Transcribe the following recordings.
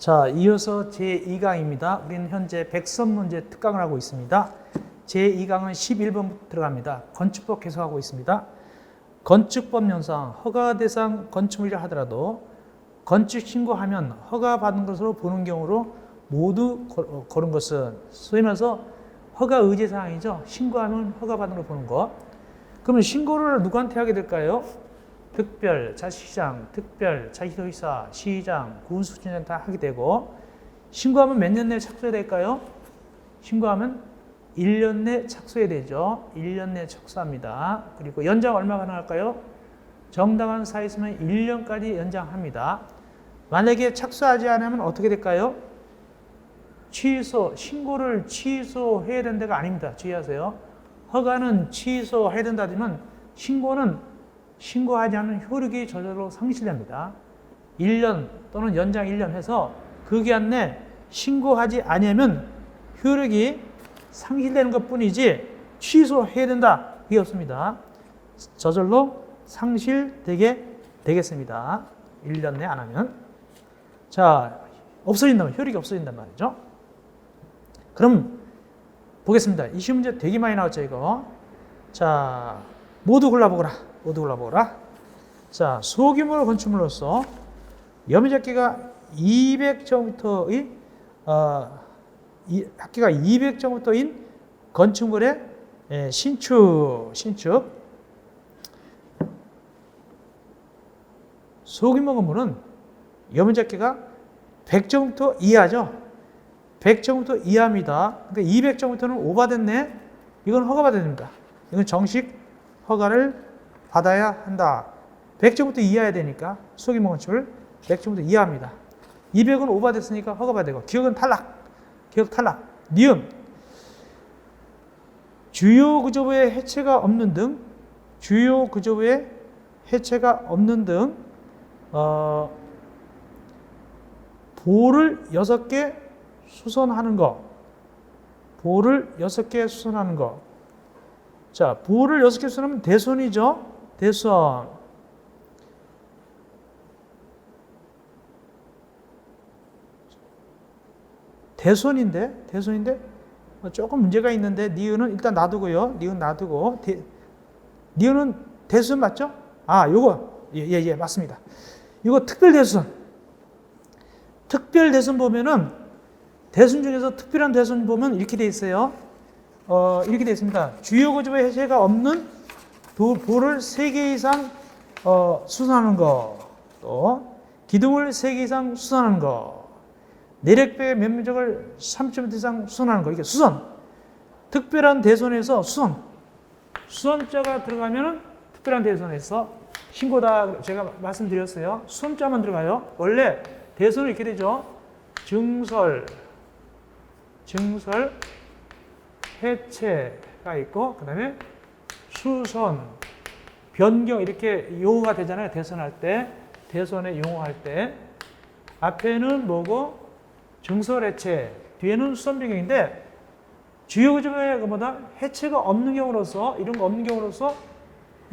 자, 이어서 제2강입니다. 우리는 현재 백선 문제 특강을 하고 있습니다. 제2강은 11번부터 들어갑니다. 건축법 개소하고 있습니다. 건축법 연상, 허가 대상 건축물이라 하더라도 건축 신고하면 허가받은 것으로 보는 경우로 모두 고른 것은 소위 말해서 허가 의제 사항이죠. 신고하면 허가받은 걸 보는 것. 그러면 신고를 누구한테 하게 될까요? 특별, 자치시장, 특별, 자치도지사, 시장, 군수청장 다 하게 되고, 신고하면 몇 년 내에 착수해야 될까요? 신고하면 1년 내 착수해야 되죠. 1년 내에 착수합니다. 그리고 연장 얼마 가능할까요? 정당한 사유 있으면 1년까지 연장합니다. 만약에 착수하지 않으면 어떻게 될까요? 취소, 신고를 취소해야 되는 데가 아닙니다. 주의하세요. 허가는 취소해야 된다 하지만 신고는 신고하지 않은 효력이 저절로 상실됩니다. 1년 또는 연장 1년 해서 그 기간 내 신고하지 않으면 효력이 상실되는 것 뿐이지 취소해야 된다. 그게 없습니다. 저절로 상실되게 되겠습니다. 1년 내 안 하면. 자, 없어진다면, 효력이 없어진단 말이죠. 그럼 보겠습니다. 이 시험 문제 되게 많이 나왔죠, 이거. 자, 모두 골라보거라. 자, 소규모 건축물로서 여미잡기가 200제곱미터의 합계가 200제곱미터인 건축물의 신축. 소규모 건물은 여미잡기가 100제곱미터 이하죠. 100제곱미터 이하입니다. 그러니까 200제곱미터는 오버됐네. 이건 허가받아야 됩니다. 이건 정식 허가를 받아야 한다. 100제곱미터 이하야 되니까 소규모 건축을 100제곱미터 이하입니다. 200은 오버됐으니까 허가받아야 되고, 기억은 탈락. 니은 주요 구조부의 해체가 없는 등 볼을 6개 수선하는 거. 자, 볼을 6개 수선하면 대손이죠. 대손. 대손인데 조금 문제가 있는데 니은은 일단 놔두고요. 니은 놔두고 니은은 대손 맞죠? 아, 요거 예, 맞습니다. 이거 특별 대손. 특별 대손 보면은 대손 중에서 특별한 대손 보면 이렇게 돼 있어요. 이렇게 되어 있습니다. 주요 구조부의 해체가 없는 볼을 3개 이상 수선하는 거, 또 기둥을 3개 이상 수선하는 거, 내력벽의 면적을 30m 이상 수선하는 거, 이게 수선. 특별한 대손에서 수선자가 들어가면은 특별한 대손에서 신고다 제가 말씀드렸어요. 수선자만 들어가요. 원래 대손은 이렇게 되죠. 증설, 해체가 있고, 그 다음에 수선, 변경 이렇게 용어가 되잖아요. 대선할 때, 대선에 용어할 때 앞에는 뭐고 증설, 해체, 뒤에는 수선, 변경인데 주요 구조의 것보다 해체가 없는 경우로서 이런 거 없는 경우로서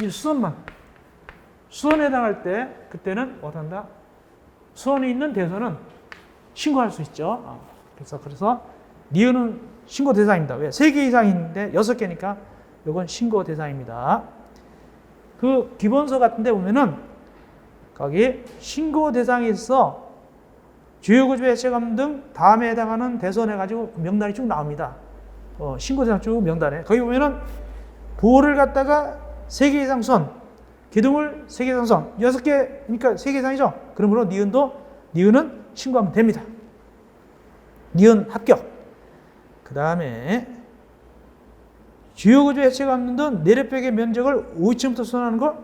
이 수선에 해당할 때 그때는 못한다. 수선이 있는 대선은 신고할 수 있죠. 그래서 니은은 신고 대상입니다. 왜? 3개 이상인데 6개니까 이건 신고 대상입니다. 그 기본서 같은 데 보면은 거기 신고 대상에 있어 주요 구조의 해체가 없는 등 다음에 해당하는 대선 해가지고 명단이 쭉 나옵니다. 신고 대상 쭉 명단에. 거기 보면은 볼을 갖다가 3개 이상 수선, 기둥을 3개 이상 수선, 6개니까 3개 이상이죠. 그러므로 니은은 신고하면 됩니다. 니은 합격. 그 다음에 주요 구조 해체가 없는 등 내력벽의 면적을 50제곱미터 수선하는 거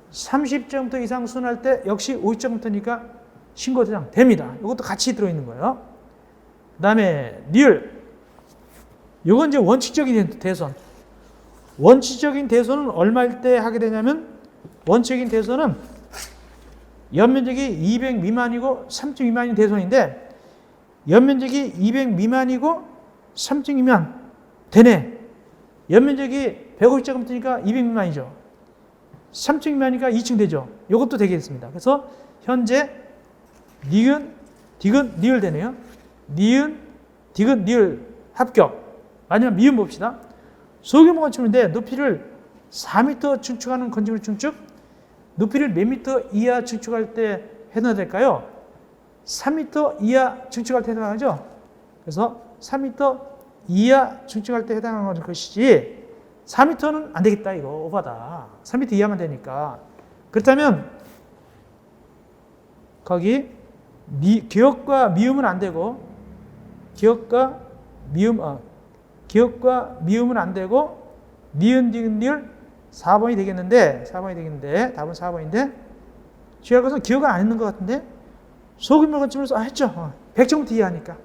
30제곱미터 이상 수선할 때 역시 50제곱미터니까 신고 대상 됩니다. 이것도 같이 들어있는 거예요. 그 다음에 리을. 이건 이제 원칙적인 대선. 원칙적인 대선은 얼마일 때 하게 되냐면 원칙적인 대선은 연면적이 200 미만이고 3층 미만인 대선인데 연면적이 200 미만이고 3층 미만 되네. 연면적이 150제곱미터니까 200 미만이죠. 3층 미만이니까 2층 되죠. 이것도 되겠습니다. 그래서 현재 니은 디귿, 니을 되네요. 니은, 디귿, 니을 합격. 마지막 미음 봅시다. 소규모 건축물인데 높이를 4m 증축하는 건축물 증축, 높이를 몇 미터 이하 증축할 때 해당될까요? 3m 이하 증축할 때 해당하죠. 그래서 3m 이하 증축할 때 해당하는 것이지 4m는 안 되겠다. 이거 오바다. 3m 이하만 되니까. 그렇다면 거기 기역과 미음은 안 되고 기역과 미음은 안 되고 니은, 디귿, 니을 4번이 되겠는데 답은 4번인데 주의할 것은 기억은 안 있는 것 같은데 소규모 건축물에서 했죠. 100점부터 이해하니까.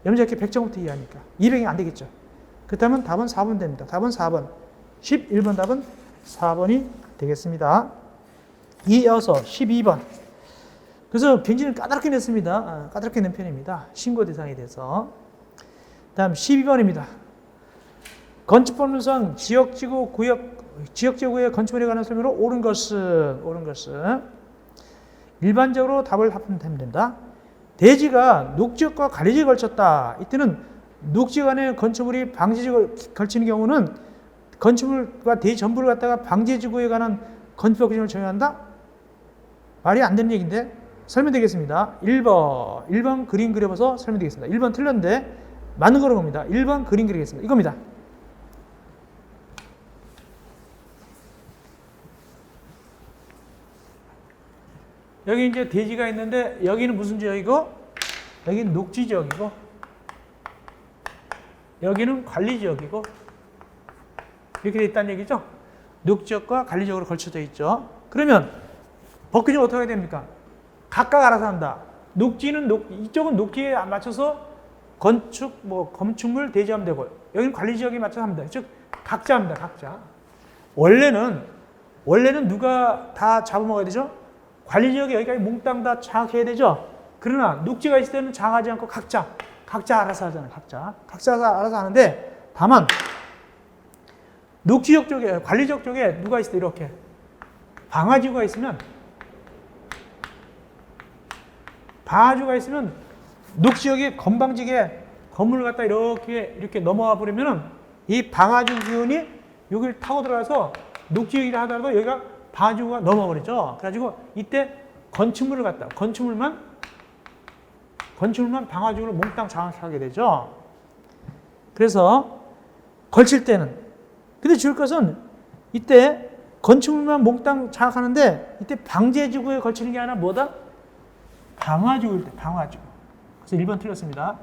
염자기 100점부터 이해하니까. 200이 안 되겠죠. 그렇다면 답은 4번 됩니다. 답은 4번. 11번 답은 4번이 되겠습니다. 이어서 12번. 그래서 굉장히 까다롭게 냈습니다. 까다롭게 낸 편입니다. 신고 대상에 대해서. 다음 12번입니다. 건축법률상 지역지구 구의 건축물에 관한 설명으로 옳은 것은 일반적으로 답을 하면 됩니다. 대지가 녹지역과 관리지역에 걸쳤다. 이때는 녹지역 안에 건축물이 방제지역에 걸치는 경우는 건축물과 대지 전부를 갖다가 방제지구에 관한 건축법 규정을 적용한다? 말이 안 되는 얘기인데 설명드리겠습니다. 1번 그림 그려봐서 설명드리겠습니다. 1번 틀렸는데 맞는 거로 봅니다. 1번 그림 그리겠습니다. 이겁니다. 여기 이제 대지가 있는데 여기는 무슨 지역이고 여기는 녹지 지역이고 여기는 관리 지역이고 이렇게 돼 있다는 얘기죠. 녹지역과 관리 지역으로 걸쳐져 있죠. 그러면 법규정 어떻게 해야 됩니까? 각각 알아서 한다. 이쪽은 녹지에 맞춰서 건축물 대지하면 되고 여기는 관리 지역에 맞춰서 합니다. 즉 각자 합니다. 각자. 원래는 누가 다 잡아먹어야 되죠? 관리 지역에 여기까지 몽땅 다 장악해야 되죠. 그러나 녹지가 있을 때는 장악하지 않고 각자 알아서 하잖아요. 각자 알아서 하는데 다만 녹지역 쪽에 관리 지역 쪽에 누가 있을 때 이렇게 방화지구가 있으면 녹지역에 건방지게 건물을 갖다 이렇게 넘어와 버리면은 이 방화지구 기운이 여기를 타고 들어가서 녹지역이라 하더라도 여기가 방화지구가 넘어버리죠. 그래가지고 이때 건축물만 방화지구로 몽땅 장악하게 되죠. 그래서 걸칠 때는 근데 주일 것은 이때 건축물만 몽땅 장악하는데 이때 방제지구에 걸치는 게 아니라 뭐다? 방화지구일 때 방화지구. 그래서 1번 틀렸습니다.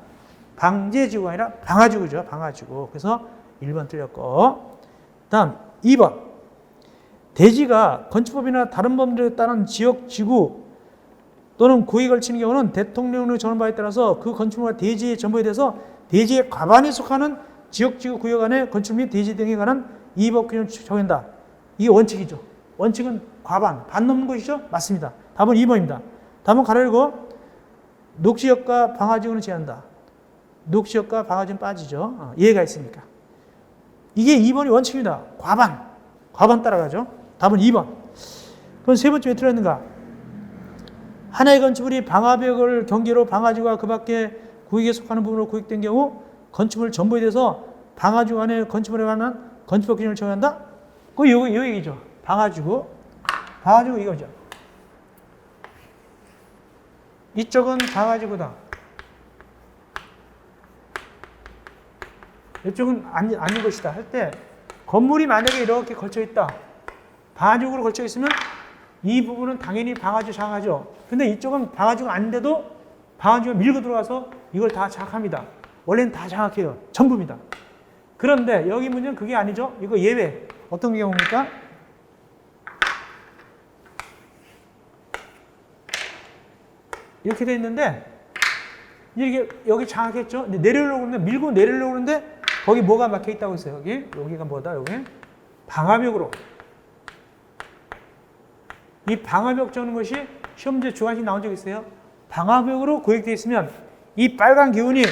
방제지구가 아니라 방화지구죠. 방화지구. 그래서 1번 틀렸고 다음 2번 대지가 건축법이나 다른 법률에 따른 지역, 지구 또는 구에 걸치는 경우는 대통령의 전원 바에 따라서 그 건축물과 대지의 전부에 대해서 대지의 과반에 속하는 지역, 지구, 구역 안에 건축 및 대지 등에 관한 이 법 규정을 적용한다. 이게 원칙이죠. 원칙은 과반, 반 넘는 것이죠? 맞습니다. 답은 2번입니다. 답은 가로열고 녹지역과 방화지구는 제한한다. 녹지역과 방화지구는 빠지죠. 이해가 있으니까. 이게 2번이 원칙입니다. 과반 따라가죠. 답은 2번. 그럼 세 번째 왜 틀렸는가? 하나의 건축물이 방화벽을 경계로 방화지구와 그 밖에 구역에 속하는 부분으로 구역된 경우 건축물 전부에 대해서 방화지구 안에 건축물에 관한 건축법 규정을 적용한다? 그 요 얘기죠. 방화지구 이거죠. 이쪽은 방화지구다. 이쪽은 아닌 것이다 할 때 건물이 만약에 이렇게 걸쳐 있다. 방화지구로 걸쳐 있으면 이 부분은 당연히 방화지구 장악하죠. 근데 이쪽은 방화지구가 아닌데도 방화지구가 밀고 들어가서 이걸 다 장악합니다. 원래는 다 장악해요. 전부입니다. 그런데 여기 문제는 그게 아니죠. 이거 예외. 어떤 경우입니까? 이렇게 돼 있는데 이게 여기 장악했죠. 근데 내려오려고 그러는데 밀고 내려오려고 그러는데 거기 뭐가 막혀 있다고 했어요. 여기가 뭐다? 여기 방화벽으로. 이 방화벽 적는 것이 시험 문제 주관식 나온 적 있어요. 방화벽으로 구획되어 있으면 이 빨간 기운이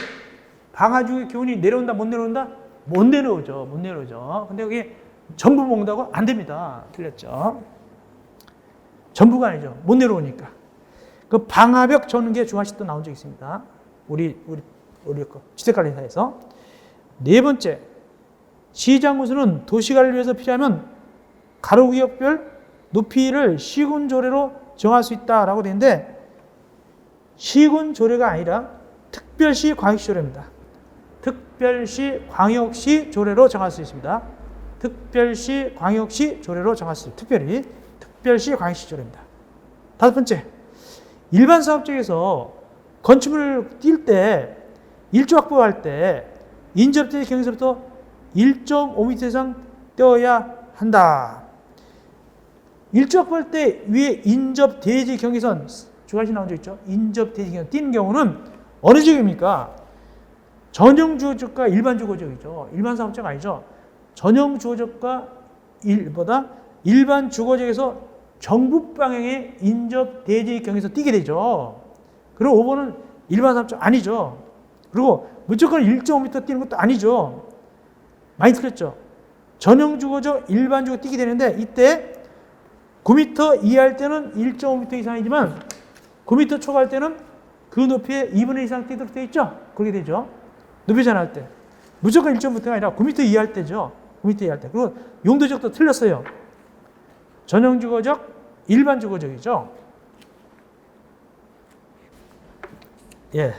방화지구의 기운이 내려온다 못 내려온다? 못 내려오죠. 근데 여기 전부 먹는다고? 안 됩니다. 틀렸죠. 전부가 아니죠. 못 내려오니까. 그 방화벽 전개 중화식도 나온 적 있습니다. 우리 지택관리사에서. 네 번째, 시장구수는 도시관리를 위해서 필요하면 가로구역별 높이를 시군조례로 정할 수 있다라고 되는데 시군조례가 아니라 특별시 광역시조례입니다. 특별시 광역시 조례로 정할 수 있습니다. 특별시 광역시 조례로 정할 수 있습니다. 특별시 광역시 조례입니다. 다섯 번째, 일반 사업장에서 건축물을 띌 때 일조 확보할 때 인접대 경에서부터 1.5m 이상 떼어야 한다. 일조 확보할 때 위에 인접 대지 경계선 주관식 나온 적 있죠. 인접 대지 경계선 띄는 경우는 어느 지역입니까? 전용 주거지역과 일반 주거지역이죠. 일반 사업자가 아니죠. 전용 주거지역과 일반 주거지역에서 정북 방향의 인접 대지 경에서 뛰게 되죠. 그리고 5번은 일반 사업자 아니죠. 그리고 무조건 1.5m 뛰는 것도 아니죠. 많이 틀렸죠. 전용 주거지역, 일반 주거 뛰게 되는데 이때 9m 이하일 때는 1.5m 이상이지만 9m 초과할 때는 그 높이의 2분의 1 이상 뛰도록 되어 있죠. 그렇게 되죠. 높이 전환할 때. 무조건 1.5m가 아니라 9m 이하일 때죠. 9m 이하일 때. 그리고 용도지역도 틀렸어요. 전용 주거지역, 일반 주거지역이죠. 예.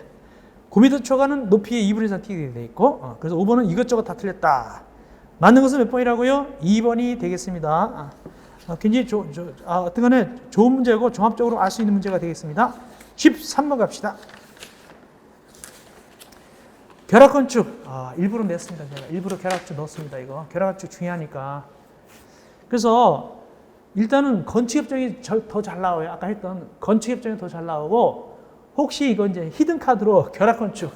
9m 초과는 높이의 2분의 1 이상 뛰게 되어 있고, 그래서 5번은 이것저것 다 틀렸다. 맞는 것은 몇 번이라고요? 2번이 되겠습니다. 굉장히 어떤 간에 좋은 문제고 종합적으로 알 수 있는 문제가 되겠습니다. 13번 갑시다. 결합건축. 일부러 냈습니다. 제가 일부러 결합건축 넣었습니다. 이거 결합건축 중요하니까. 그래서 일단은 건축협정이 더 잘 나와요. 아까 했던 건축협정이 더 잘 나오고, 혹시 이거 이제 히든카드로 결합건축,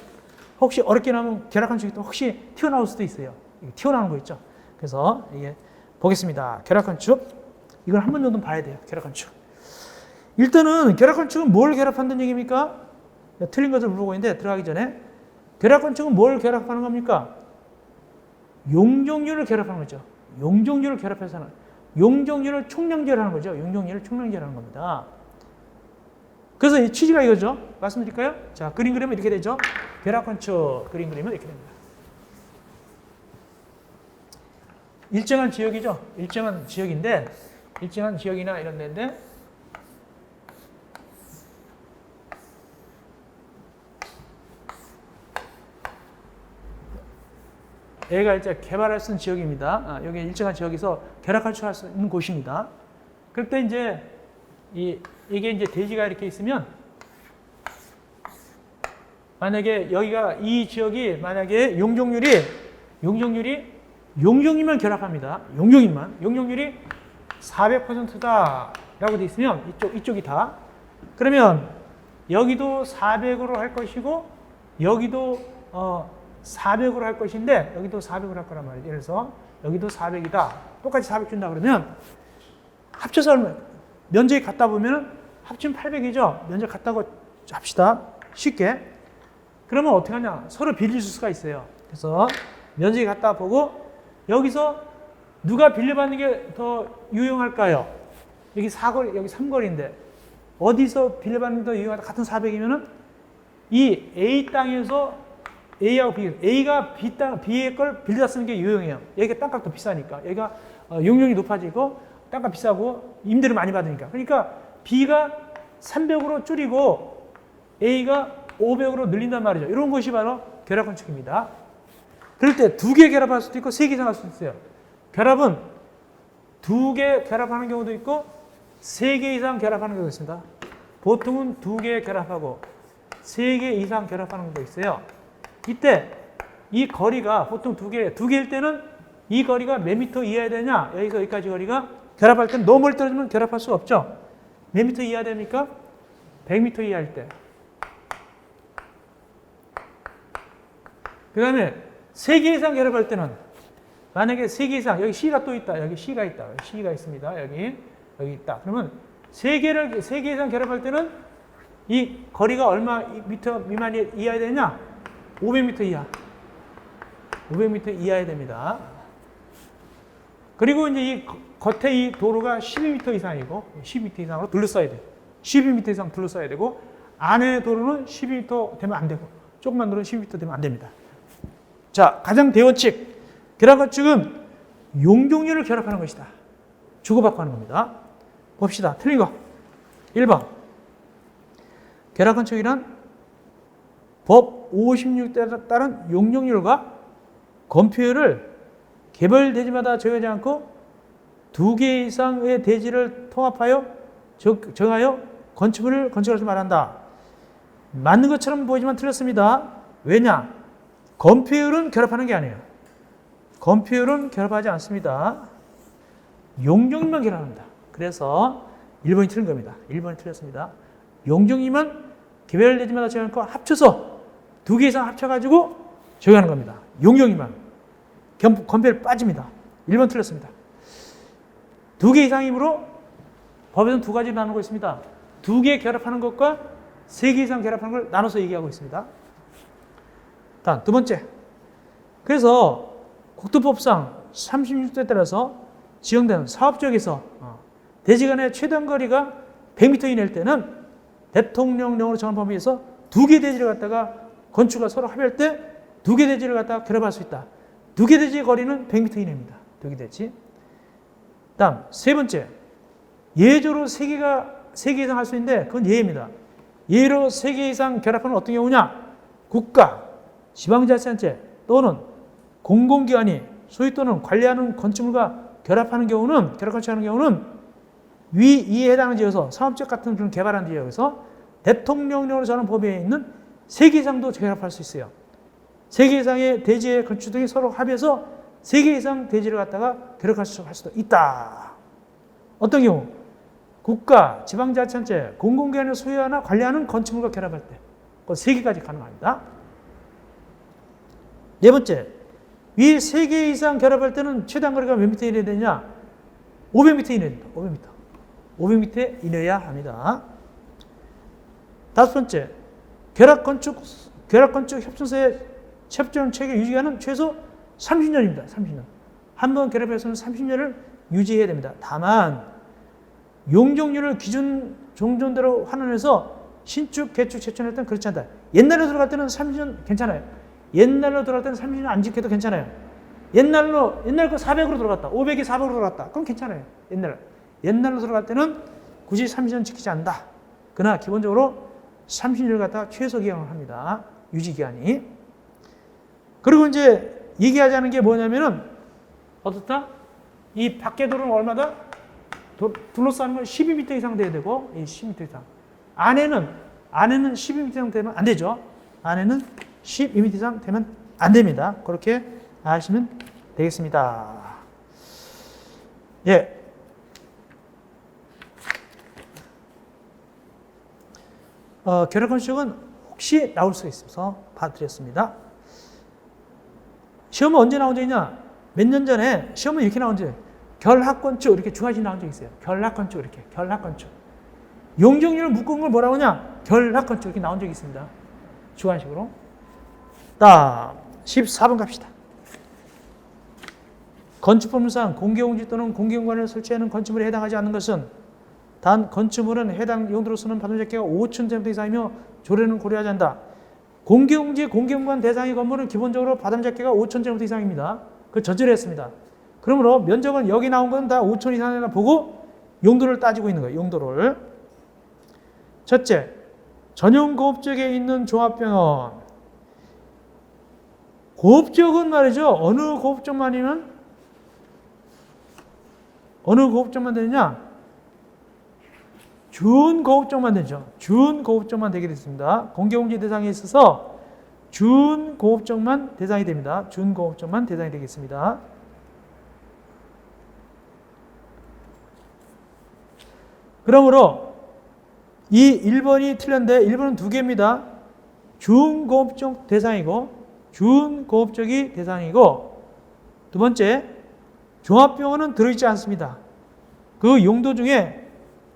혹시 어렵게 나오면 결합건축이 또 혹시 튀어나올 수도 있어요. 튀어나오는 거 있죠. 그래서 이게 보겠습니다. 결합건축. 이걸 한 번 정도는 봐야 돼요. 결합건축. 일단은 결합건축은 뭘 결합한다는 얘기입니까? 틀린 것을 물어보고 있는데 들어가기 전에 결합건축은 뭘 결합하는 겁니까? 용적률을 결합하는 거죠. 용적률을 결합해서 하는, 용적률을 총량제하는 거죠. 용적률을 총량제하는 겁니다. 그래서 이 취지가 이거죠. 말씀드릴까요? 자, 그림 그리면 이렇게 되죠. 결합건축 그림 그리면 이렇게 됩니다. 일정한 지역이죠. 일정한 지역인데, 일정한 지역이나 이런 데인데, 얘가 이제 개발할 수 있는 지역입니다. 여기 일정한 지역에서 결합건축할 수 있는 곳입니다. 그럴 때 이제 이게 이제 대지가 이렇게 있으면, 만약에 여기가 이 지역이 만약에 용적률만 결합합니다. 용적률이 400%다라고 돼 있으면 이쪽이 다. 그러면 여기도 400으로 할 것이고 여기도 400으로 할 것인데 여기도 400으로 할 거란 말이에요. 예를 들어서 여기도 400이다. 똑같이 400 준다 그러면 합쳐서 얼마? 면적이 같다 보면은 합치면 800이죠. 면적 같다고 합시다. 쉽게. 그러면 어떻게 하냐? 서로 빌릴 수가 있어요. 그래서 면적이 같다 보고 여기서 누가 빌려받는 게 더 유용할까요? 여기 4거리, 여기 3거리인데 어디서 빌려받는 게 더 유용하다? 같은 400이면은 이 A 땅에서 A하고 B, A가 B의 걸 빌려 쓰는 게 유용해요. 여기가 땅값도 비싸니까. 여기가 용적이 높아지고 땅값 비싸고 임대를 많이 받으니까. 그러니까 B가 300으로 줄이고 A가 500으로 늘린단 말이죠. 이런 것이 바로 결합건축입니다. 그럴 때 2개 결합할 수도 있고 3개 이상 할 수도 있어요. 결합은 2개 결합하는 경우도 있고 3개 이상 결합하는 경우도 있습니다. 보통은 2개 결합하고 3개 이상 결합하는 경우도 있어요. 이때 이 거리가 보통 2개일 때는 이 거리가 몇 미터 이하야 되냐? 여기서 여기까지 거리가 결합할 때는 너무 멀리 떨어지면 결합할 수가 없죠. 몇 미터 이하 됩니까? 100미터 이하일 때. 그 다음에 3개 이상 결합할 때는 만약에 3개 이상, 여기 C가 또 있다. 여기 C가 있다. C가 있습니다. 여기 있다. 그러면 3개 이상 결합할 때는 이 거리가 얼마 미터 미만이 이하야 되냐? 500m 이하. 500m 이하야 됩니다. 그리고 이제 이 겉에 이 도로가 12m 이상이고 12m 이상으로 둘러싸야 돼요. 12m 이상 둘러싸야 되고 안에 도로는 12m 되면 안 되고 조그만 도로는 12m 되면 안 됩니다. 자, 가장 대원칙. 결합건축은 용적률을 결합하는 것이다. 주고받고 하는 겁니다. 봅시다. 틀린 거. 1번. 결합건축이란 법 56대에 따른 용적률과 건폐율을 개별 대지마다 정하지 않고 2개 이상의 대지를 통합하여 정하여 건축물을 건축할 줄 말한다. 맞는 것처럼 보이지만 틀렸습니다. 왜냐? 건폐율은 결합하는 게 아니에요. 건폐율은 결합하지 않습니다. 용적률만 결합합니다. 그래서 1번이 틀린 겁니다. 1번이 틀렸습니다. 용적률만 개별 대지마다 정하지 않고 합쳐서 2개 이상 합쳐가지고 정하는 겁니다. 용적률만. 건폐율 빠집니다. 1번 틀렸습니다. 2개 이상이므로 법에서는 2가지 나누고 있습니다. 2개 결합하는 것과 3개 이상 결합하는 걸 나눠서 얘기하고 있습니다. 다음 두 번째. 그래서 국토법상 36도에 따라서 지정되는 사업지역에서 대지 간의 최단 거리가 100m 이내일 때는 대통령령으로 정한 범위에서 2개 대지를 갖다가 건축가 서로 합의할 때 2개 대지를 갖다가 결합할 수 있다. 2개 대지의 거리는 100m 이내입니다. 2개 대지. 다음 세 번째. 예조로 3개 이상 할 수 있는데 그건 예입니다. 예로 3개 이상 결합하는 어떤 경우냐? 국가, 지방자치단체 또는 공공기관이 소유 또는 관리하는 건축물과 결합하는 경우는 위 이에 해당하는 지역에서 사업적 같은 그런 개발한 지역에서 대통령령으로 정하는 법에 있는 3개 이상도 결합할 수 있어요. 3개 이상의 대지의 건축 등이 서로 합해서 3개 이상 대지를 갖다가 결합할 수도 있다. 어떤 경우? 국가, 지방자치단체, 공공기관이 소유하나 관리하는 건축물과 결합할 때. 그 3개까지 가능합니다. 네 번째. 위 3개 이상 결합할 때는 최단 거리가 몇 미터 이내야 되냐? 500m 이내야 됩니다. 500m. 500m 이내야 합니다. 다섯 번째. 결합건축 협정서의 협정 체계 유지기간은 최소 30년입니다. 30년. 한 번 결합해서는 30년을 유지해야 됩니다. 다만 용적률을 기준 종전대로 환원해서 신축, 개축, 재건할 때는 그렇지 않다. 옛날로 들어갈 때는 30년 괜찮아요. 옛날로 들어갈 때는 30년 안 지켜도 괜찮아요. 옛날 거 400으로 들어갔다. 500이 400으로 들어갔다. 그럼 괜찮아요. 옛날로 들어갈 때는 굳이 30년 지키지 않는다. 그러나 기본적으로 30년을 갖다가 최소 기간을 합니다. 유지 기간이. 그리고 이제 얘기하자는 게 뭐냐면은 어떻다? 이 밖에 도로는 얼마다? 둘러싸는 건 12m 이상 돼야 되고, 12m 이상. 안에는 12m 이상 되면 안 되죠. 안에는 12m 이상 되면 안 됩니다. 그렇게 아시면 되겠습니다. 예. 결합건축은 혹시 나올 수 있어서 봐드렸습니다. 시험은 언제 나온 적 있냐? 몇 년 전에 시험은 이렇게 나온 적 결합건축 이렇게 중화식 나온 적 있어요. 결합건축 이렇게 결합건축. 용적률을 묶은 걸 뭐라고 하냐? 결합건축 이렇게 나온 적이 있습니다. 중화식으로. 다음 14번 갑시다. 건축법률상 공개용지 또는 공개공간을 설치하는 건축물에 해당하지 않는 것은 단 건축물은 해당 용도로 쓰는 바람잡기가 5,000제곱미터 이상이며 조례는 고려하지 않는다. 공개용지, 공개공간 대상의 건물은 기본적으로 바람잡기가 5,000제곱미터 이상입니다. 그걸 저지했습니다. 그러므로 면적은 여기 나온 건 다 5,000 이상이나 보고 용도를 따지고 있는 거예요. 용도를. 첫째, 전용 고업지역에 있는 종합병원. 고업지역은 말이죠. 어느 고업지역만이면 어느 고업지역만 되느냐? 준고업지역만 되죠. 준고업지역만 되게 됐습니다. 공개공지 대상에 있어서 준고업지역만 대상이 됩니다. 준고업지역만 대상이 되겠습니다. 그러므로 이 1번이 틀렸는데 1번은 두 개입니다. 준고업적 대상이고 준고업적이 대상이고 두 번째 종합병원은 들어있지 않습니다. 그 용도 중에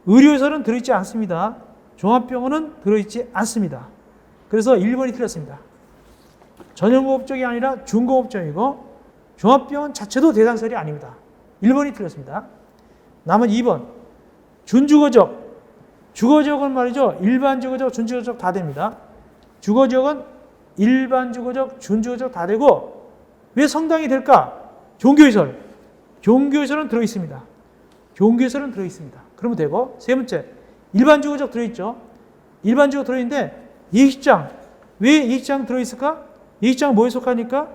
의료시설은 들어있지 않습니다. 종합병원은 들어있지 않습니다. 그래서 1번이 틀렸습니다. 전용고업적이 아니라 준고업적이고 종합병원 자체도 대상설이 아닙니다. 1번이 틀렸습니다. 남은 2번 준주거적 주거지역은 말이죠. 일반 주거지역, 준주거지역 다 됩니다. 주거지역은 일반 주거지역, 준주거지역 다 되고 왜 성당이 될까? 종교시설. 종교시설은 들어있습니다. 종교시설은 들어있습니다. 그러면 되고 세 번째, 일반 주거지역 들어있죠. 일반 주거 들어있는데 예식장. 왜 예식장 들어있을까? 예식장 뭐에 속하니까?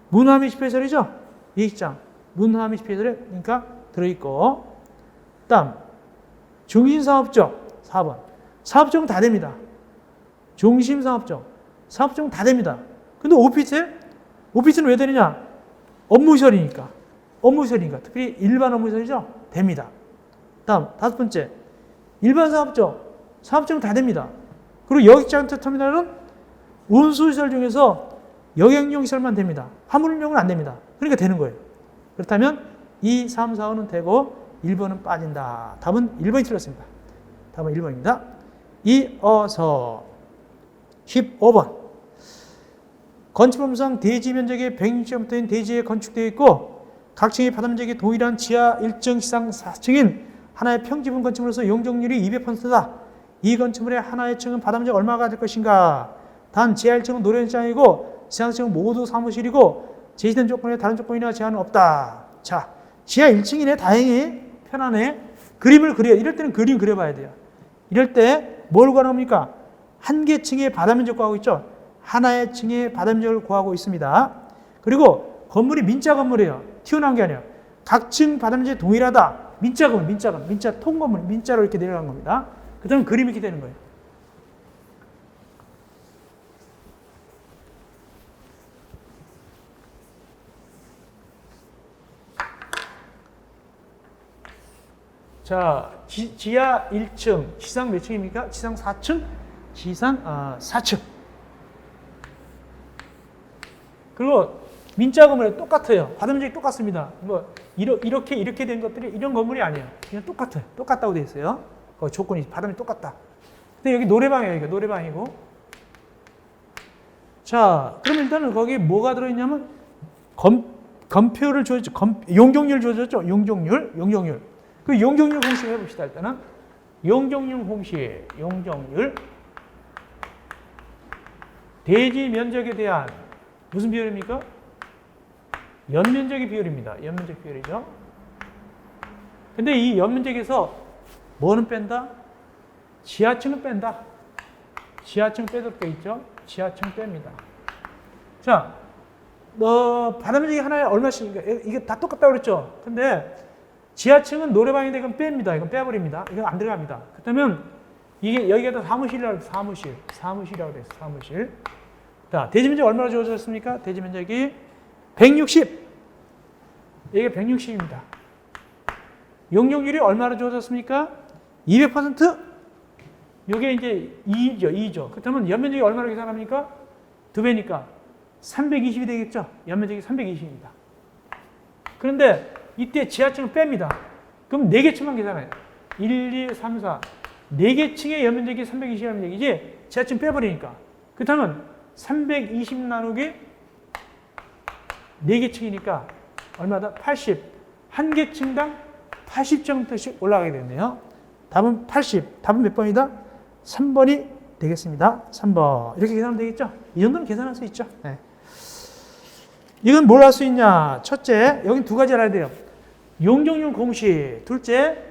문화미 집회시설이죠. 예식장. 문화미 집회시설이니까 들어있고 다음 중심사업적 4번. 사업적은 다 됩니다. 중심사업적. 사업적은 다 됩니다. 근데 오피스텔? 오피스텔은 왜 되느냐? 업무시설이니까. 업무시설이니까. 특히 일반 업무시설이죠? 됩니다. 다음 다섯 번째. 일반 사업적. 사업적은 다 됩니다. 그리고 여객장 터미널은 운수시설 중에서 여객용 시설만 됩니다. 화물용은 안 됩니다. 그러니까 되는 거예요. 그렇다면 2, 3, 4, 5는 되고 1번은 빠진다. 답은 1번이 틀렸습니다. 답은 1번입니다. 이어서 15번. 건축법상 대지 면적이 160m인 대지에 건축되어 있고 각 층의 바닥면적이 동일한 지하 1층, 지상 4층인 하나의 평지분 건축물로서 용적률이 200%다. 이 건축물의 하나의 층은 바닥면적 얼마가 될 것인가? 단 지하 1층은 노래장이고 지상 1층은 모두 사무실이고 제시된 조건에 다른 조건이나 제한은 없다. 자, 지하 1층이네. 다행히 편하네. 그림을 그려요. 이럴 때는 그림 그려봐야 돼요. 이럴 때 뭘 구하랍니까? 한 개 층의 바닥면적 구하고 있죠. 하나의 층의 바닥면적을 구하고 있습니다. 그리고 건물이 민자 건물이에요. 튀어나온 게 아니에요. 각 층 바닥면적이 동일하다. 민자 건물, 민자 통건물, 민자로 이렇게 내려간 겁니다. 그 다음에 그림이 이렇게 되는 거예요. 자, 지하 1층, 지상 몇 층입니까? 지상 4층? 지상 4층. 그리고 민자 건물에 똑같아요. 바닥면적이 똑같습니다. 뭐 이렇게 된 것들이 이런 건물이 아니에요. 그냥 똑같아요. 똑같다고 돼 있어요. 조건이 바닥면이 똑같다. 근데 여기 노래방이에요. 이거 노래방이고. 자, 그럼 일단은 거기 뭐가 들어있냐면 건표를 줘야죠. 용적률 줘야죠. 용적률. 그 용적률 공식 해봅시다. 일단은 용적률 공식, 용적률 대지 면적에 대한 무슨 비율입니까? 연면적의 비율입니다. 연면적 비율이죠. 근데 이 연면적에서 뭐는 뺀다? 지하층은 뺀다. 지하층 빼도록 돼 있죠. 지하층 뺍니다. 자, 바닥면적이 하나에 얼마씩, 이게 다 똑같다고 그랬죠. 근데 지하층은 노래방인데 이건 뺍니다. 이건 빼버립니다. 이건 안 들어갑니다. 그렇다면 이게 여기가 다 사무실이라고 해서 사무실이라고 그랬어요. 사무실. 자, 대지 면적 얼마나 주어졌습니까? 대지 면적이 160. 이게 160입니다. 용적률이 얼마나 주어졌습니까? 200%? 이게 이제 2죠. 그렇다면 연면적이 얼마나 계산합니까? 2배니까 320이 되겠죠? 연면적이 320입니다. 그런데 이때 지하층을 뺍니다. 그럼 4개 층만 계산해요. 1, 2, 3, 4. 4개 층의 연면적이 320이라는 얘기지 지하층 빼버리니까. 그렇다면 320 나누기 4개 층이니까 얼마다? 80. 한 개 층당 80점씩 올라가게 되네요. 답은 80. 답은 몇 번이다? 3번이 되겠습니다. 3번. 이렇게 계산하면 되겠죠? 이 정도는 계산할 수 있죠. 네. 이건 뭘 할 수 있냐? 첫째, 여긴 두 가지 알아야 돼요. 용적률 공식. 둘째,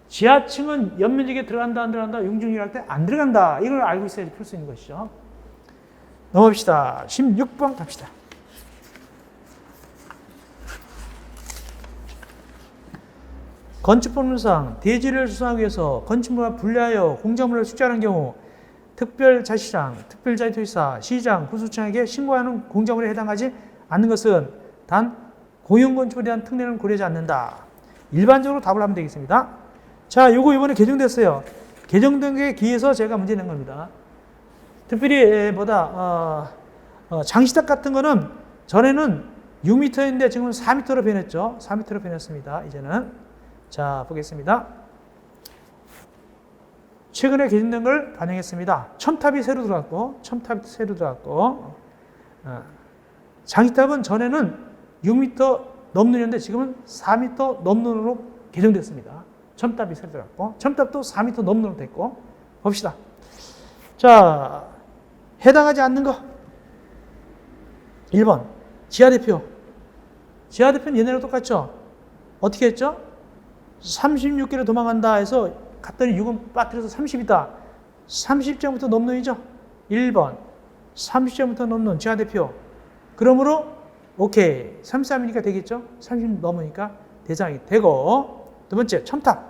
지하층은 연면적에 들어간다, 안 들어간다? 용적률 할 때 안 들어간다. 이걸 알고 있어야지 풀 수 있는 것이죠. 넘어갑시다. 16번 갑시다. 건축법률상 대지를 수상하기 위해서 건축물과 분리하여 공작물을 축제하는 경우 특별자치장, 특별자치도지사, 시장, 군수청에게 신고하는 공작물에 해당하지 않는 것은 단 공용건축에 대한 특례는 고려하지 않는다. 일반적으로 답을 하면 되겠습니다. 자, 요거 이번에 개정됐어요. 개정된 게 기해서 제가 문제 낸 겁니다. 특별히 장시탁 같은 거는 전에는 6m인데 지금 4m로 변했죠. 4m로 변했습니다. 이제는. 자, 보겠습니다. 최근에 개정된 걸 반영했습니다. 첨탑이 새로 들어갔고, 장시탑은 전에는 6m 넘는이었는데 지금은 4m 넘는으로 개정됐습니다. 첨탑이 새로 들어갔고, 첨탑도 4m 넘는 됐고. 봅시다. 자, 해당하지 않는 거. 1번. 지하대표. 지하대표는 얘네랑 똑같죠? 어떻게 했죠? 36km 도망간다 해서 갔더니 6은 빠뜨려서 30이다. 30점부터 넘는이죠? 1번. 30점부터 넘는 지하대표. 그러므로, 오케이. 33이니까 되겠죠? 30 넘으니까 대장이 되고. 두 번째, 첨탑.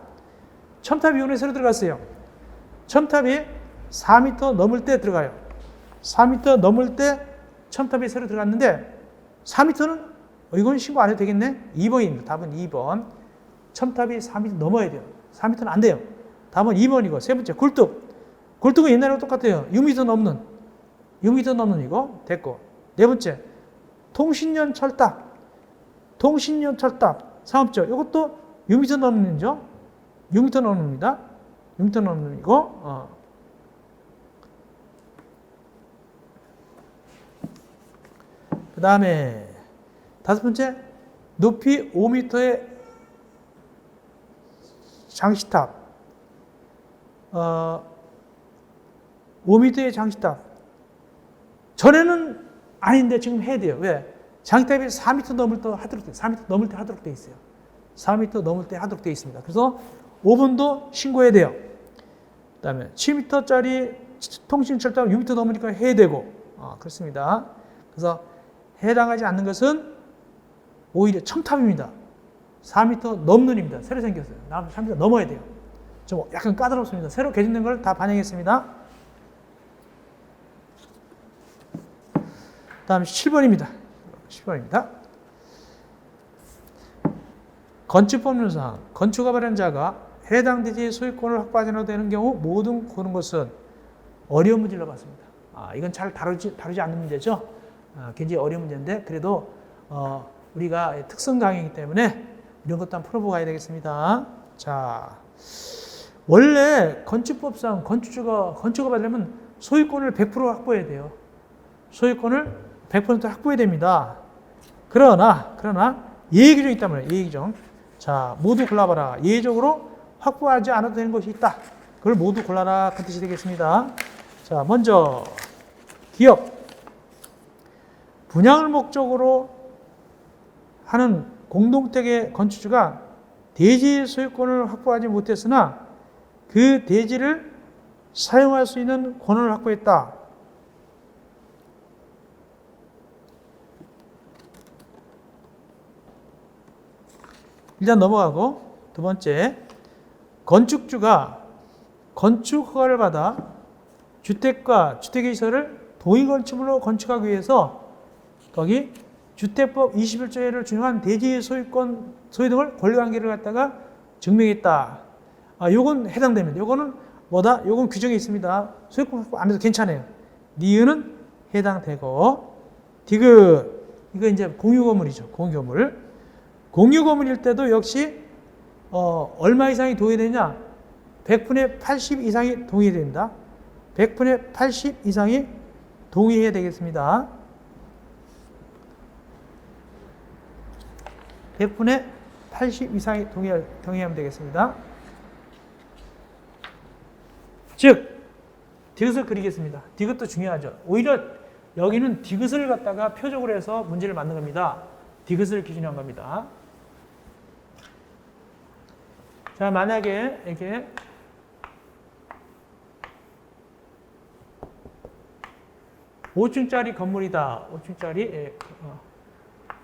첨탑 이온에 새로 들어갔어요. 첨탑이 4m 넘을 때 들어가요. 4m 넘을 때 첨탑이 새로 들어갔는데 4m는 이건 신고 안 해도 되겠네? 2번입니다. 답은 2번. 첨탑이 4m 넘어야 돼요. 4m는 안 돼요. 답은 2번이고. 세 번째, 굴뚝. 굴뚝은 옛날하고 똑같아요. 6m 넘는. 6m 넘는 이거 됐고. 네 번째, 통신연 철탑. 통신연 철탑. 상업적. 이것도 6m 넘는죠? 6m 넘습니다. 6m 넘는 이거. 그 다음에 다섯 번째, 높이 5m의 장시탑. 5m의 장시탑. 전에는 아닌데 지금 해야 돼요. 왜? 장시탑이 4m 넘을 때 하도록 돼. 4m 넘을 때 하도록 돼 있어요. 4m 넘을 때 하도록 돼 있습니다. 그래서 5번도 신고해야 돼요. 그 다음에 7m짜리 통신철탑 6m 넘으니까 해야 되고. 그렇습니다. 그래서 해당하지 않는 것은 오히려 첨탑입니다. 4m 넘는입니다. 새로 생겼어요. 3m 넘어야 돼요. 좀 약간 까다롭습니다. 새로 개정된 걸 다 반영했습니다. 다음 7번입니다. 7번입니다. 건축법률상 건축가 발행 자가 해당 대지의 소유권을 확보하지 않아도 되는 경우 모든 고른 것은 어려운 문제를 봤습니다. 이건 잘 다루지 않는 문제죠. 굉장히 어려운 문제인데 그래도 우리가 특성 강의이기 때문에 이런 것도 한번 풀어보고 가야 되겠습니다. 자, 원래 건축법상 건축가 받으려면 소유권을 100% 확보해야 돼요. 소유권을 100% 확보해야 됩니다. 그러나 예외규정이 있단 말이에요. 예외규정. 자, 모두 골라봐라. 예외적으로 확보하지 않아도 되는 것이 있다. 그걸 모두 골라라. 그 뜻이 되겠습니다. 자, 먼저 기업. 분양을 목적으로 하는 공동택의 건축주가 대지 소유권을 확보하지 못했으나 그 대지를 사용할 수 있는 권한을 확보했다. 일단 넘어가고 두 번째, 건축주가 건축 허가를 받아 주택과 주택의 시설을 동의건축물로 건축하기 위해서 거기 주택법 21조를 준용한 대지의 소유권, 소유 등을 권리관계를 갖다가 증명했다. 요건 해당됩니다. 요거는 뭐다? 요건 규정이 있습니다. 소유권 확보 안 해도 괜찮아요. 니은은 해당되고, 디귿. 이거 이제 공유건물이죠. 공유건물. 공유건물일 때도 역시, 얼마 이상이 동의되냐? 100분의 80 이상이 동의됩니다. 100분의 80 이상이 동의해야 되겠습니다. 100분의 80 이상이 동의하면 되겠습니다. 즉, 디귿을 그리겠습니다. 디귿도 중요하죠. 오히려 여기는 디귿을 갖다가 표적으로 해서 문제를 만든 겁니다. 디귿을 기준으로 한 겁니다. 자, 만약에 이렇게 5층짜리 건물이다.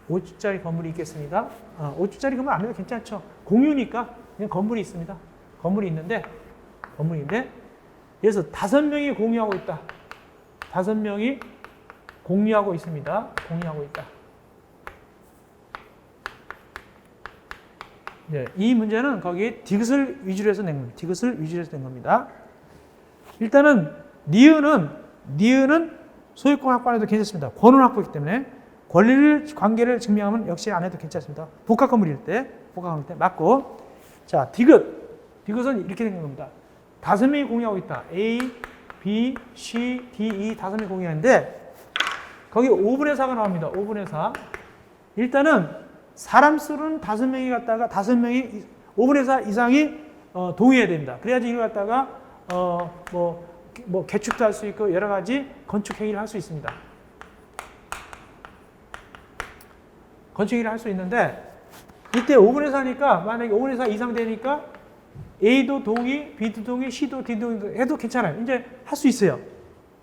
5층짜리 건물이 있겠습니다. 5층짜리 건물 안 해도 괜찮죠. 공유니까 그냥 건물이 있습니다. 건물인데 그래서 5명이 공유하고 있다. 5명이 공유하고 있습니다. 공유하고 있다. 네, 이 문제는 거기에 디귿을 위주로 해서 낸 겁니다. 디귿을 위주로 해서 낸 겁니다. 일단은 니은은 소유권 확보 안 해도 괜찮습니다. 권은 확보이기 때문에 관계를 증명하면 역시 안 해도 괜찮습니다. 복합 건물일 때 맞고. 자, 디귿은 이렇게 된 겁니다. 5명이 공유하고 있다. A, B, C, D, E 5명이 공유하는데 거기 5분의 4가 나옵니다. 5분의 4. 일단은 사람 수는 5명이 갔다가 5명이 5분의 4 이상이 동의해야 됩니다. 그래야지 이걸 갖다가 개축도 할 수 있고 여러 가지 건축 행위를 할 수 있습니다. 건축 행위를 할 수 있는데 이때 5분의 4니까 만약에 5분의 4 이상 되니까 A도 동의, B도 동의, C도 D 동의 해도 괜찮아요. 이제 할 수 있어요.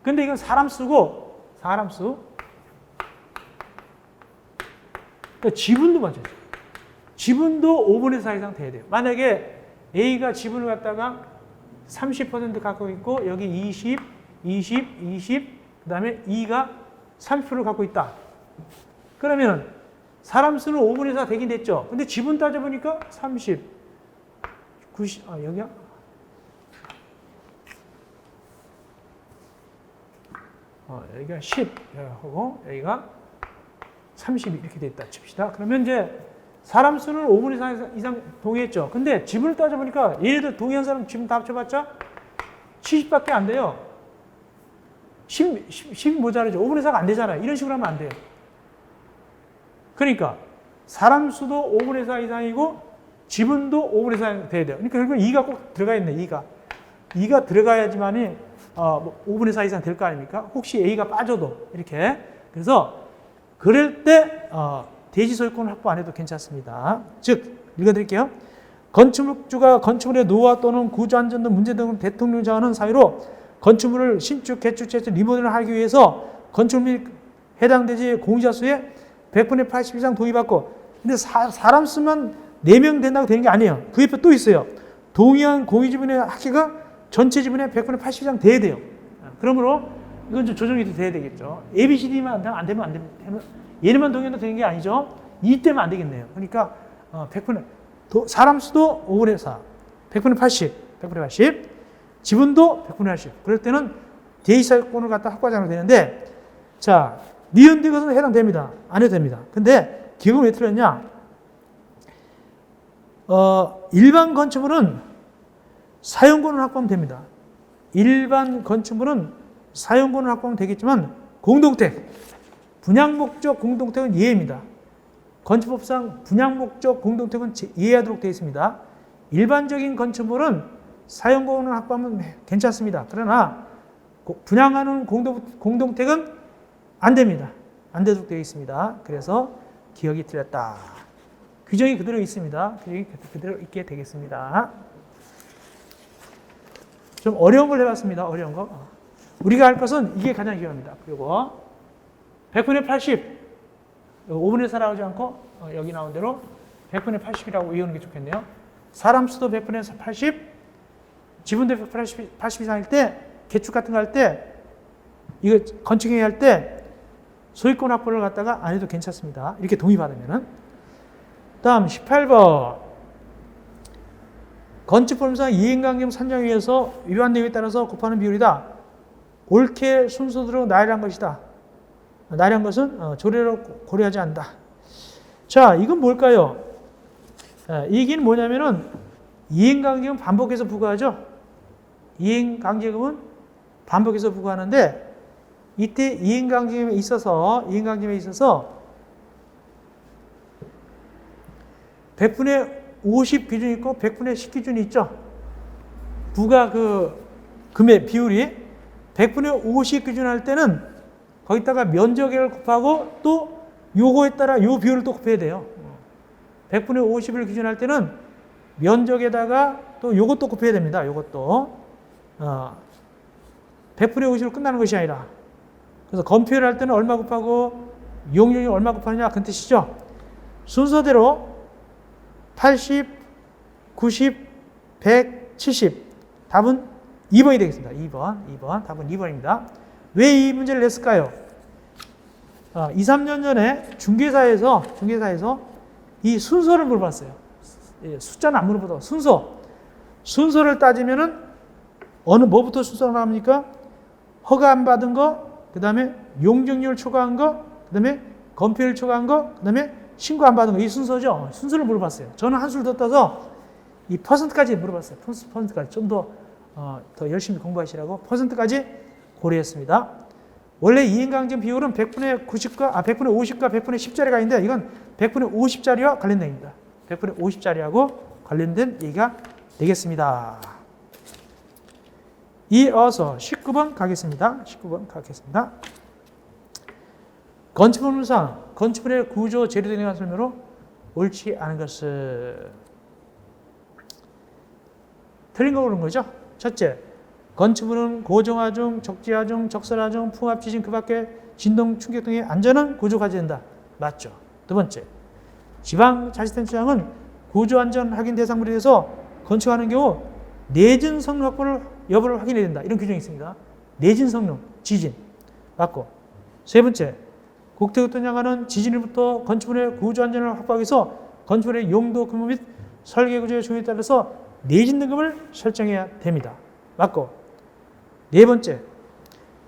근데 이건 사람 수고 사람 수. 그러니까 지분도 맞아요. 지분도 5분의 4 이상 돼야 돼요. 만약에 A가 지분을 갖다가 30% 갖고 있고 여기 20, 20, 20, 그 다음에 E가 30%를 갖고 있다. 그러면 사람 수는 5분의 4 되긴 됐죠. 근데 지분 따져보니까 30, 90, 여기야? 여기가 10 하고 여기가 30 이렇게 됐다 칩시다. 그러면 이제 사람 수는 5분의 4 이상 동의했죠. 근데 지분을 따져보니까 얘네들 동의한 사람 지분 다 합쳐봤자 70밖에 안 돼요. 10이 모자르죠. 5분의 4가 안 되잖아요. 이런 식으로 하면 안 돼요. 그러니까 사람 수도 5분의 4 이상이고 지분도 5분의 4 이상 돼야 돼요. 그러니까 결국 2가 꼭 들어가 있네. 2가 들어가야지만이 5분의 4 이상 될 거 아닙니까? 혹시 A가 빠져도 이렇게. 그래서 그럴 때 대지 소유권을 확보 안 해도 괜찮습니다. 즉 읽어드릴게요. 건축주가 건축물의 노후화 또는 구조 안전 등 문제 등을 대통령이 정하는 사유로 건축물을 신축, 개축, 재축, 리모델을 하기 위해서 건축물 및 해당 대지 공유자 수의 100분의 80 이상 동의받고, 근데 사람 수만 4명 된다고 되는 게 아니에요. 그 옆에 또 있어요. 동의한 공유 지분의 합계가 전체 지분의 100분의 80 이상 돼야 돼요. 그러므로 이건 좀 조정이 돼야 되겠죠. A, B, C, D만 안 되면 얘네만 동의해도 되는 게 아니죠. 이 때문에 안 되겠네요. 그러니까 100분의 사람 수도 5분의 4, 100분의 80, 100분의 80, 지분도 100분의 80. 그럴 때는 대지사유권을 갖다 확보하지 않아도 되는데, 자, 니은디 것은 해당됩니다. 안 해도 됩니다. 근데 기억은 왜 틀렸냐? 일반 건축물은 사용권을 확보하면 됩니다. 일반 건축물은 사용권을 확보하면 되겠지만 공동택, 분양목적 공동택은 예외입니다. 건축법상 분양목적 공동택은 예외하도록 되어 있습니다. 일반적인 건축물은 사용권을 확보하면 괜찮습니다. 그러나 분양하는 공동택은 안 됩니다. 안 되도록 되어 있습니다. 그래서 기억이 틀렸다. 규정이 그대로 있습니다. 규정이 그대로 있게 되겠습니다. 좀 어려운 걸 해봤습니다. 어려운 거. 우리가 할 것은 이게 가장 중요합니다. 그리고 100분의 80, 5분의 4 나오지 않고 여기 나온 대로 100분의 80이라고 외우는 게 좋겠네요. 사람 수도 100분의 80, 지분도 180 이상일 때, 개축 같은 거 할 때, 이거 건축행위 할 때 소유권 확보를 갖다가 안 해도 괜찮습니다. 이렇게 동의받으면은. 다음 18번. 건축법상 이행강경 산정에 의해서 위반 내용에 따라서 곱하는 비율이다. 옳게 순서대로 나열한 것이다. 나열한 것은 조례로 고려하지 않는다. 자, 이건 뭘까요? 이 얘기는 뭐냐면은 이행강경은 반복해서 부과하죠. 이행강제금은 반복해서 부과하는데, 이때 이행강제금에 있어서 100분의 50 기준이 있고 100분의 10 기준이 있죠. 부가 금액 비율이 100분의 50 기준 할 때는 거기다가 면적을 곱하고 또 요거에 따라 요 비율을 또 곱해야 돼요. 100분의 50을 기준할 때는 면적에다가 또 요것도 곱해야 됩니다. 요것도 100분의 50으로 끝나는 것이 아니라, 그래서 건폐율 할 때는 얼마 곱하고 용률이 얼마 곱하느냐 그 뜻이죠. 순서대로 80, 90, 100, 70. 답은 2번이 되겠습니다. 2번. 답은 2번입니다. 왜 이 문제를 냈을까요? 2, 3년 전에 중개사에서 이 순서를 물어봤어요. 숫자는 안 물어보다가 순서를 따지면은 뭐부터 순서가 나옵니까? 허가 안 받은 거, 그 다음에 용적률 초과한 거, 그 다음에 건폐율 초과한 거, 그 다음에 신고 안 받은 거, 이 순서죠. 순서를 물어봤어요. 저는 한술 더 떠서 이 퍼센트까지 물어봤어요. 퍼센트까지 좀 더 열심히 공부하시라고 퍼센트까지 고려했습니다. 원래 이행강제 비율은 100분의 50과 100분의 10짜리가 있는데, 이건 100분의 50짜리와 관련된 얘기입니다. 100분의 50짜리하고 관련된 얘기가 되겠습니다. 이어서 19번 가겠습니다. 19번 가겠습니다. 건축물상 건축물의 구조 재료 등에 관한 설명으로 옳지 않은 것을 틀린 거 고른 거죠. 첫째, 건축물은 고정하중, 적지하중, 적설하중, 풍압, 지진, 그 밖에 진동, 충격 등의 안전한 구조 가져야 된다. 맞죠. 두 번째, 지방자치단체장은 구조 안전 확인 대상물에 대해서 건축하는 경우 내진 성능 확보를 여부를 확인해야 된다. 이런 규정이 있습니다. 내진 성능, 지진. 맞고. 세 번째, 국토교통장관은 지진일부터 건축물의 구조 안전을 확보하기 위해서 건축물의 용도, 규모 및 설계 구조의 종류에 따라서 내진 등급을 설정해야 됩니다. 맞고. 네 번째,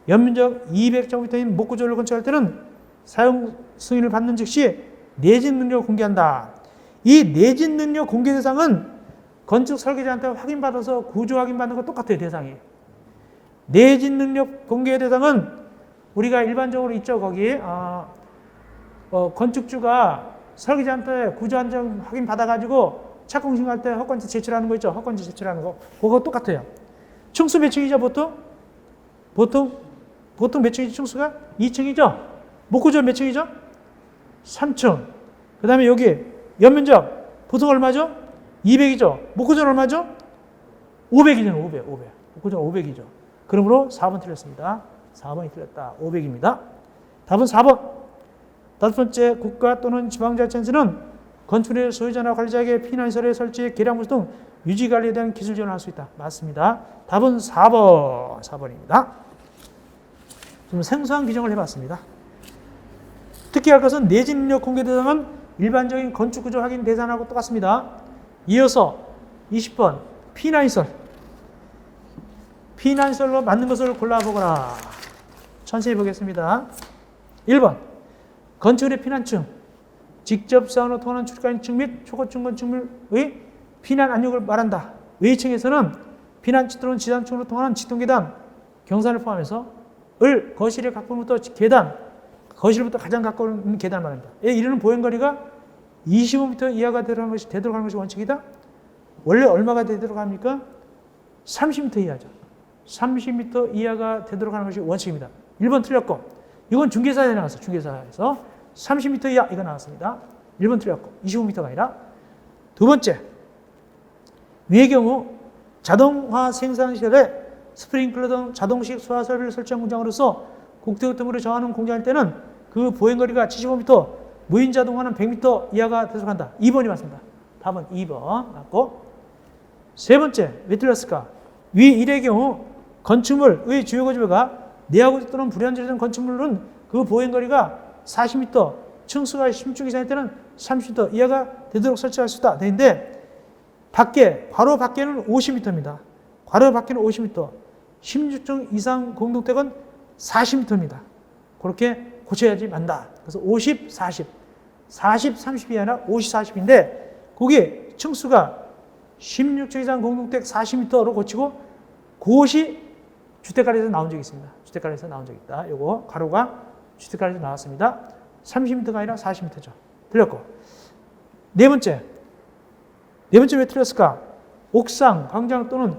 연면적 200제곱미터인 목구조를 건축할 때는 사용 승인을 받는 즉시 내진 능력을 공개한다. 이 내진 능력 공개 대상은 건축 설계자한테 확인받아서 구조 확인받는 거 똑같아요. 대상이. 내진 능력 공개 대상은 우리가 일반적으로 있죠. 거기 건축주가 설계자한테 구조 안전 확인 받아가지고 착공 신고할 때 허권지 제출하는 거 있죠. 허권지 제출하는 거. 그거 똑같아요. 층수 몇 층이죠? 보통 몇 층이죠? 층수가 2층이죠? 목구조 몇 층이죠? 3층. 그 다음에 여기 연면적 보통 얼마죠? 200이죠? 목구조는 얼마죠? 500이잖아요. 500. 목구조는 500이죠. 그러므로 4번 틀렸습니다. 4번이 틀렸다. 500입니다. 답은 4번. 다섯 번째, 국가 또는 지방자치단체는 건축의 소유자나 관리자에게 피난시설의 설치, 계량 부수 등 유지 관리에 대한 기술 지원을 할 수 있다. 맞습니다. 답은 4번. 4번입니다. 좀 생소한 규정을 해봤습니다. 특히할 것은 내진 능력 공개 대상은 일반적인 건축 구조 확인 대상하고 똑같습니다. 이어서 20번 피난시설. 피난시설로 맞는 것을 골라보거라. 천천히 보겠습니다. 1번 건축물의 피난층, 직접 사원으로 통하는 출입가층 및 초고층 건축물의 피난 압력을 말한다. 외층에서는 피난층 또는 지상층으로 통하는 지통계단, 경사를 포함해서 거실의 각부부터 계단, 거실부터 가장 가까운 계단을 말합니다. 이르는 보행거리가 25m 이하가 되도록 하는 것이 원칙이다. 원래 얼마가 되도록 합니까? 30m 이하죠. 30m 이하가 되도록 하는 것이 원칙입니다. 1번 틀렸고, 이건 중개사에 나왔어. 중개사에서 30m 이하 이거 나왔습니다. 1번 틀렸고 25m가 아니라. 두 번째, 위의 경우 자동화 생산시설에 스프링클러 등 자동식 소화 설비를 설치한 공장으로서 국토교통부를 정하는 공장일 때는 그 보행거리가 75m, 무인 자동화는 100m 이하가 되도록 한다. 2번이 맞습니다. 답은 2번 맞고. 세 번째, 왜 틀렸을까? 위 1의 경우 건축물의 주요 거주부가 내하고 또는 불연전된 건축물은 그 보행거리가 40m, 층수가 16 이상일 때는 30m 이하가 되도록 설치할 수 있다. 되는데 괄호 밖에는 50m입니다. 괄호 밖에는 50m, 16층 이상 공동택은 40m입니다. 그렇게 고쳐야지 만다. 그래서 50, 40, 40, 30이 아니라 50, 40인데 거기 층수가 16층 이상 공동택 40m로 고치고 그것이 주택가에서 나온 적이 있습니다. 주택가에서 나온 적이 있다. 요거 가로가 주택가에서 나왔습니다. 30m가 아니라 40m죠. 틀렸고. 네 번째 왜 틀렸을까? 옥상, 광장 또는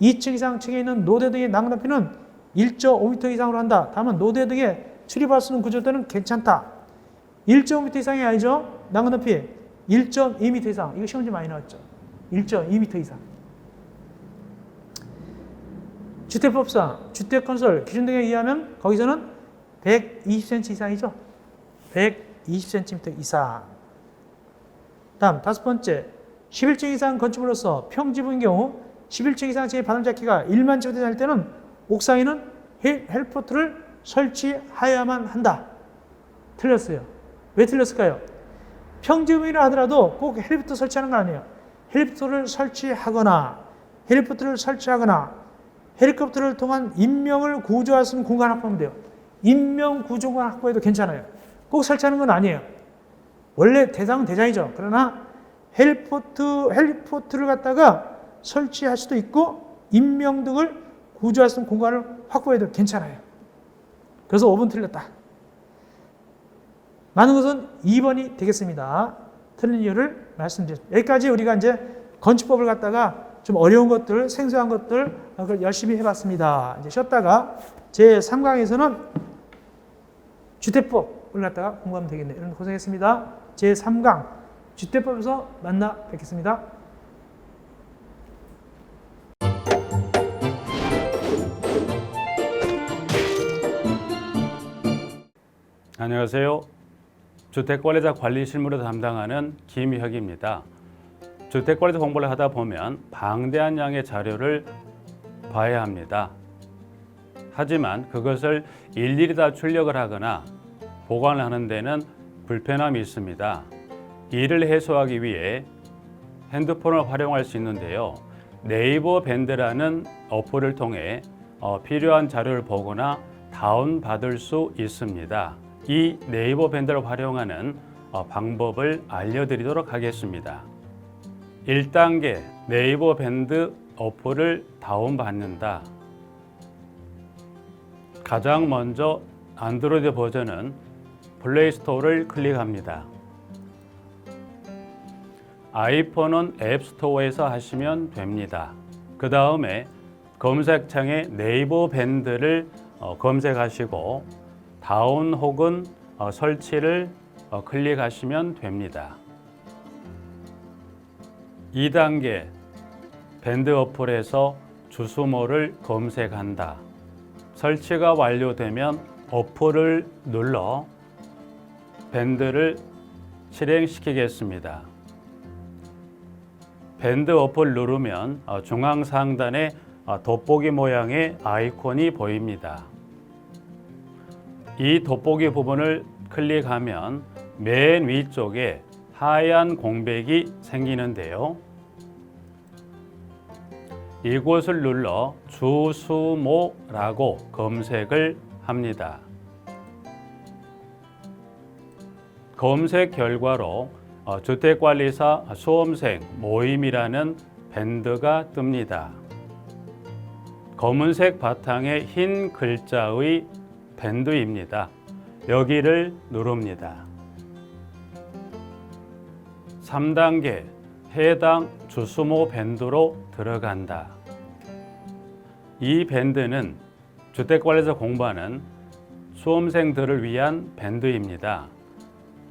2층 이상 층에 있는 노대 등의 난간 높이는 1.5m 이상으로 한다. 다만 노대 등에 출입할 수 있는 구조대는 괜찮다. 1.5m 이상이 아니죠. 난간 높이 1.2m 이상. 이거 시험지 많이 나왔죠. 1.2m 이상. 주택법상 주택건설 기준 등에 의하면 거기서는 120cm 이상이죠. 120cm 이상. 다음 다섯 번째, 11층 이상 건축물로서 평지부인 경우 11층 이상 제 바람잡기가 1만 제곱미터 될 때는 옥상에는 헬리포트를 설치하여야만 한다. 틀렸어요. 왜 틀렸을까요? 평지부이라 하더라도 꼭 헬리포트 설치하는 건 아니에요. 헬리포트를 설치하거나 헬리콥터를 통한 인명을 구조할 수 있는 공간 확보하면 돼요. 인명 구조 공간 확보해도 괜찮아요. 꼭 설치하는 건 아니에요. 원래 대상은 대장이죠. 그러나 헬리포트를 갖다가 설치할 수도 있고 인명 등을 구조할 수 있는 공간을 확보해도 괜찮아요. 그래서 5번 틀렸다. 많은 것은 2번이 되겠습니다. 틀린 이유를 말씀드렸습니다. 여기까지 우리가 이제 건축법을 갖다가 좀 어려운 것들, 생소한 것들 그걸 열심히 해봤습니다. 이제 쉬었다가 제 3강에서는 주택법을 갖다가 공부하면 되겠네요. 여러분 고생했습니다. 제 3강 주택법에서 만나 뵙겠습니다. 안녕하세요. 주택관리자 관리 실무를 담당하는 김혁입니다. 주택관리자 공부를 하다 보면 방대한 양의 자료를 봐야 합니다. 하지만 그것을 일일이 다 출력을 하거나 보관을 하는 데는 불편함이 있습니다. 이를 해소하기 위해 핸드폰을 활용할 수 있는데요. 네이버 밴드라는 어플을 통해 필요한 자료를 보거나 다운받을 수 있습니다. 이 네이버 밴드를 활용하는 방법을 알려드리도록 하겠습니다. 1단계 네이버 밴드 어플을 다운받는다. 가장 먼저 안드로이드 버전은 플레이스토어를 클릭합니다. 아이폰은 앱스토어에서 하시면 됩니다. 그 다음에 검색창에 네이버 밴드를 검색하시고 다운 혹은 설치를 클릭하시면 됩니다. 2단계 밴드 어플에서 주수모를 검색한다. 설치가 완료되면 어플을 눌러 밴드를 실행시키겠습니다. 밴드 어플 누르면 중앙 상단에 돋보기 모양의 아이콘이 보입니다. 이 돋보기 부분을 클릭하면 맨 위쪽에 하얀 공백이 생기는데요. 이곳을 눌러 주수모라고 검색을 합니다. 검색 결과로 주택관리사 수험생 모임이라는 밴드가 뜹니다. 검은색 바탕에 흰 글자의 밴드입니다. 여기를 누릅니다. 3단계 해당 주수모 밴드로 들어간다. 이 밴드는 주택관리사 공부하는 수험생들을 위한 밴드입니다.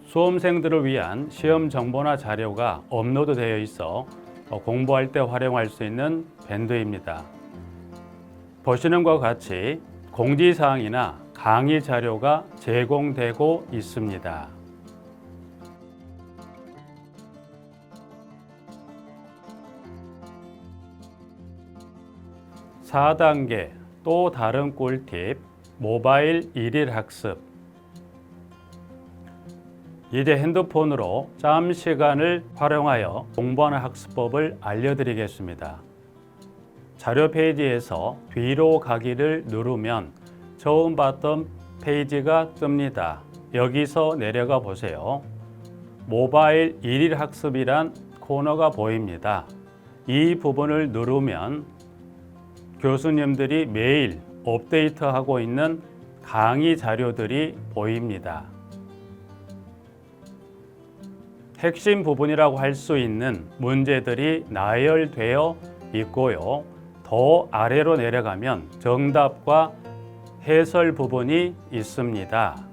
수험생들을 위한 시험 정보나 자료가 업로드되어 있어 공부할 때 활용할 수 있는 밴드입니다. 보시는 것과 같이 공지사항이나 강의 자료가 제공되고 있습니다. 4단계 또 다른 꿀팁 모바일 일일 학습. 이제 핸드폰으로 짬 시간을 활용하여 공부하는 학습법을 알려드리겠습니다. 자료 페이지에서 뒤로 가기를 누르면 처음 봤던 페이지가 뜹니다. 여기서 내려가 보세요. 모바일 일일 학습이란 코너가 보입니다. 이 부분을 누르면 교수님들이 매일 업데이트하고 있는 강의 자료들이 보입니다. 핵심 부분이라고 할 수 있는 문제들이 나열되어 있고요. 더 아래로 내려가면 정답과 해설 부분이 있습니다.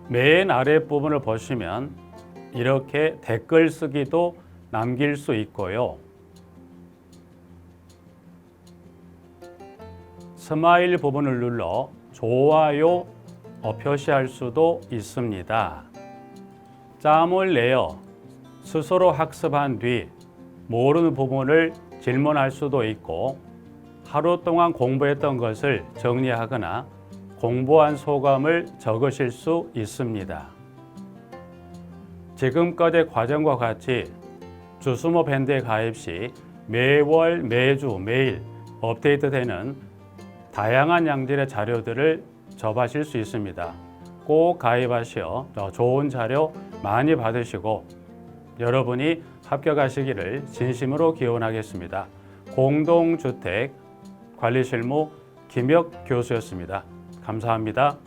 맨 아랫부분을 보시면 이렇게 댓글 쓰기도 남길 수 있고요. 스마일 부분을 눌러 좋아요 표시할 수도 있습니다. 짬을 내어 스스로 학습한 뒤 모르는 부분을 질문할 수도 있고 하루 동안 공부했던 것을 정리하거나 공부한 소감을 적으실 수 있습니다. 지금까지의 과정과 같이 주수모 밴드에 가입 시 매월, 매주, 매일 업데이트되는 다양한 양질의 자료들을 접하실 수 있습니다. 꼭 가입하시어 좋은 자료 많이 받으시고 여러분이 합격하시기를 진심으로 기원하겠습니다. 공동주택 관리실무 김혁 교수였습니다. 감사합니다.